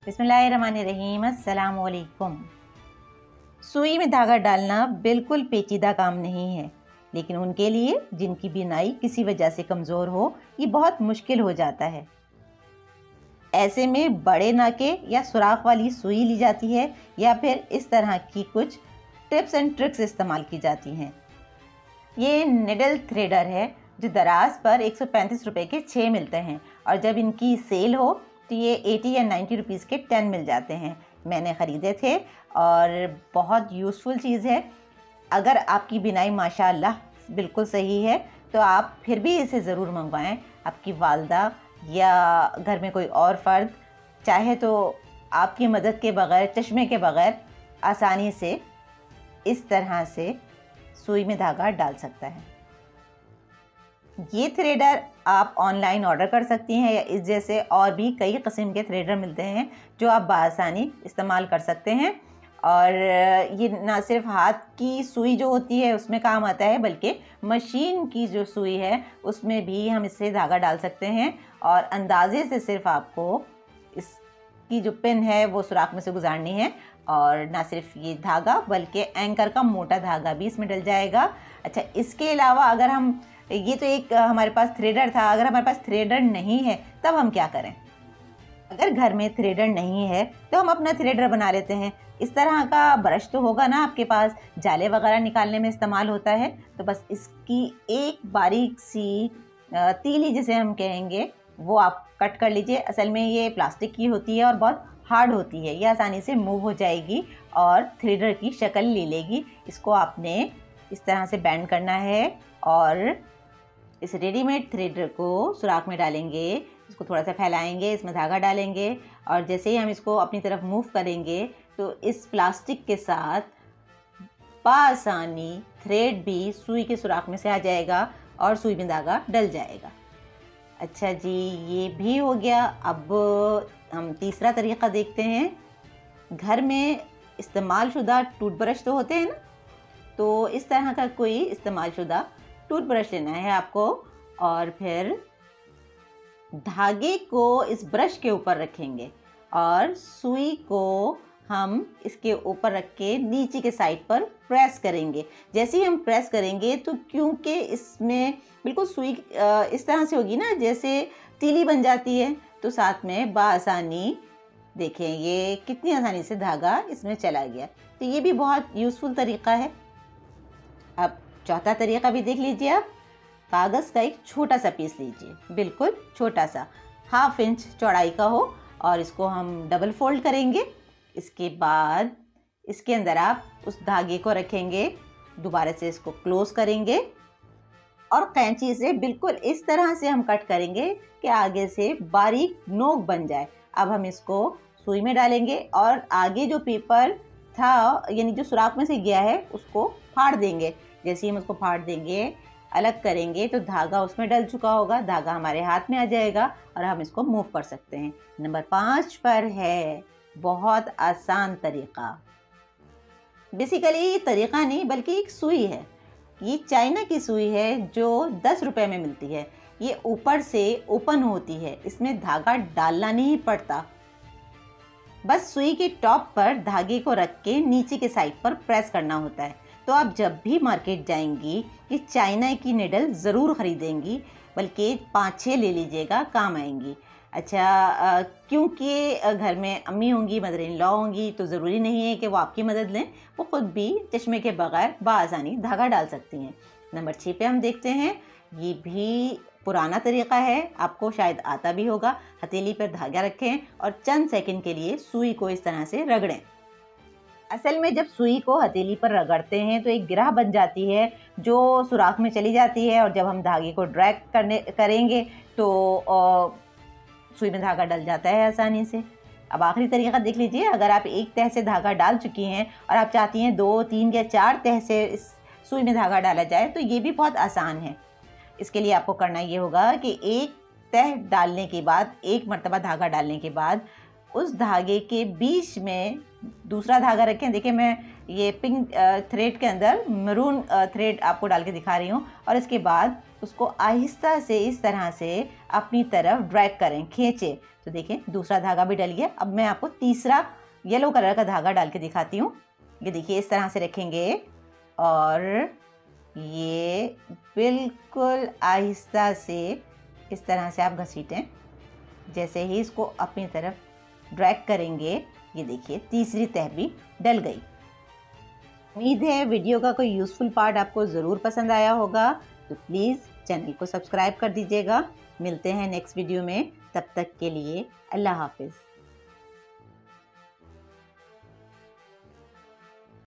बिस्मिल्लाहिर्रहमानिर्रहीम। अस्सलाम वालेकुम। सुई में धागा डालना बिल्कुल पेचीदा काम नहीं है, लेकिन उनके लिए जिनकी बिनाई किसी वजह से कमज़ोर हो, ये बहुत मुश्किल हो जाता है। ऐसे में बड़े नाके या सुराख वाली सुई ली जाती है या फिर इस तरह की कुछ टिप्स एंड ट्रिक्स इस्तेमाल की जाती हैं। ये निडल थ्रेडर है जो दराज पर 135 रुपए के 6 मिलते हैं और जब इनकी सेल हो तो ये 80 या 90 रुपीज़ के 10 मिल जाते हैं। मैंने ख़रीदे थे और बहुत यूज़फुल चीज़ है। अगर आपकी बिनाई माशाअल्लाह बिल्कुल सही है तो आप फिर भी इसे ज़रूर मंगवाएं। आपकी वालदा या घर में कोई और फ़र्द चाहे तो आपकी मदद के बग़ैर, चश्मे के बग़ैर आसानी से इस तरह से सुई में धागा डाल सकता है। ये थ्रेडर आप ऑनलाइन ऑर्डर कर सकती हैं या इस जैसे और भी कई किस्म के थ्रेडर मिलते हैं जो आप बआसानी इस्तेमाल कर सकते हैं। और ये ना सिर्फ हाथ की सुई जो होती है उसमें काम आता है, बल्कि मशीन की जो सुई है उसमें भी हम इससे धागा डाल सकते हैं। और अंदाजे से सिर्फ आपको इसकी जो पिन है वो सुराख में से गुजारनी है और ना सिर्फ ये धागा बल्कि एंकर का मोटा धागा भी इसमें डल जाएगा। अच्छा, इसके अलावा अगर हम ये तो एक हमारे पास थ्रेडर था, अगर हमारे पास थ्रेडर नहीं है तब हम क्या करें? अगर घर में थ्रेडर नहीं है तो हम अपना थ्रेडर बना लेते हैं। इस तरह का ब्रश तो होगा ना आपके पास, जाले वगैरह निकालने में इस्तेमाल होता है। तो बस इसकी एक बारीक सी तीली जिसे हम कहेंगे वो आप कट कर लीजिए। असल में ये प्लास्टिक की होती है और बहुत हार्ड होती है, ये आसानी से मूव हो जाएगी और थ्रेडर की शक्ल ले लेगी। इसको आपने इस तरह से बैंड करना है और इस रेडीमेड थ्रेडर को सुराख में डालेंगे, इसको थोड़ा सा फैलाएंगे, इसमें धागा डालेंगे और जैसे ही हम इसको अपनी तरफ मूव करेंगे तो इस प्लास्टिक के साथ बआसानी थ्रेड भी सुई के सुराख में से आ जाएगा और सुई में धागा डल जाएगा। अच्छा जी, ये भी हो गया। अब हम तीसरा तरीका देखते हैं। घर में इस्तेमाल शुदा टूथब्रश तो होते हैं ना, तो इस तरह का कोई इस्तेमाल शुदा टूथब्रश लेना है आपको और फिर धागे को इस ब्रश के ऊपर रखेंगे और सुई को हम इसके ऊपर रख के नीचे के साइड पर प्रेस करेंगे। जैसे ही हम प्रेस करेंगे तो क्योंकि इसमें बिल्कुल सुई इस तरह से होगी ना जैसे तीली बन जाती है, तो साथ में बआसानी देखें ये कितनी आसानी से धागा इसमें चला गया। तो ये भी बहुत यूज़फुल तरीका है। अब चौथा तरीका भी देख लीजिए। आप कागज़ का एक छोटा सा पीस लीजिए, बिल्कुल छोटा सा, 1/2 इंच चौड़ाई का हो और इसको हम डबल फोल्ड करेंगे। इसके बाद इसके अंदर आप उस धागे को रखेंगे, दोबारा से इसको क्लोज करेंगे और कैंची से बिल्कुल इस तरह से हम कट करेंगे कि आगे से बारीक नोक बन जाए। अब हम इसको सुई में डालेंगे और आगे जो पेपर था यानी जो सुराख में से गया है उसको फाड़ देंगे। जैसे ही हम उसको फाड़ देंगे, अलग करेंगे तो धागा उसमें डल चुका होगा, धागा हमारे हाथ में आ जाएगा और हम इसको मूव कर सकते हैं। नंबर 5 पर है बहुत आसान तरीका। बेसिकली ये तरीका नहीं बल्कि एक सुई है। ये चाइना की सुई है जो 10 रुपए में मिलती है। ये ऊपर से ओपन होती है, इसमें धागा डालना नहीं पड़ता, बस सुई के टॉप पर धागे को रख के नीचे के साइड पर प्रेस करना होता है। तो आप जब भी मार्केट जाएंगी ये चाइना की निडल ज़रूर ख़रीदेंगी, बल्कि 5-6 ले लीजिएगा, काम आएंगी। अच्छा, क्योंकि घर में अम्मी होंगी, मदर इन लॉ होंगी, तो ज़रूरी नहीं है कि वो आपकी मदद लें, वो ख़ुद भी चश्मे के बगैर बआसानी धागा डाल सकती हैं। नंबर 6 पे हम देखते हैं। ये भी पुराना तरीका है, आपको शायद आता भी होगा। हथेली पर धागा रखें और चंद सेकंड के लिए सुई को इस तरह से रगड़ें। असल में जब सुई को हथेली पर रगड़ते हैं तो एक गिरह बन जाती है जो सुराख में चली जाती है और जब हम धागे को ड्रैग करेंगे तो सुई में धागा डल जाता है आसानी से। अब आखिरी तरीका देख लीजिए। अगर आप एक तह से धागा डाल चुकी हैं और आप चाहती हैं 2, 3 या 4 तह से इस सुई में धागा डाला जाए तो ये भी बहुत आसान है। इसके लिए आपको करना ये होगा कि एक तह डालने के बाद, एक मरतबा धागा डालने के बाद उस धागे के बीच में दूसरा धागा रखें। देखिए मैं ये पिंक थ्रेड के अंदर मरून थ्रेड आपको डाल के दिखा रही हूँ, और इसके बाद उसको आहिस्ता से इस तरह से अपनी तरफ ड्रैग करें, खींचे। तो देखिए दूसरा धागा भी डल गया। अब मैं आपको तीसरा येलो कलर का धागा डाल के दिखाती हूँ। ये देखिए इस तरह से रखेंगे और ये बिल्कुल आहिस्ता से इस तरह से आप घसीटें। जैसे ही इसको अपनी तरफ ड्रैग करेंगे, ये देखिए तीसरी तह भी डल गई। उम्मीद है वीडियो का कोई यूज़फुल पार्ट आपको ज़रूर पसंद आया होगा, तो प्लीज़ चैनल को सब्सक्राइब कर दीजिएगा। मिलते हैं नेक्स्ट वीडियो में, तब तक के लिए अल्लाह हाफिज़।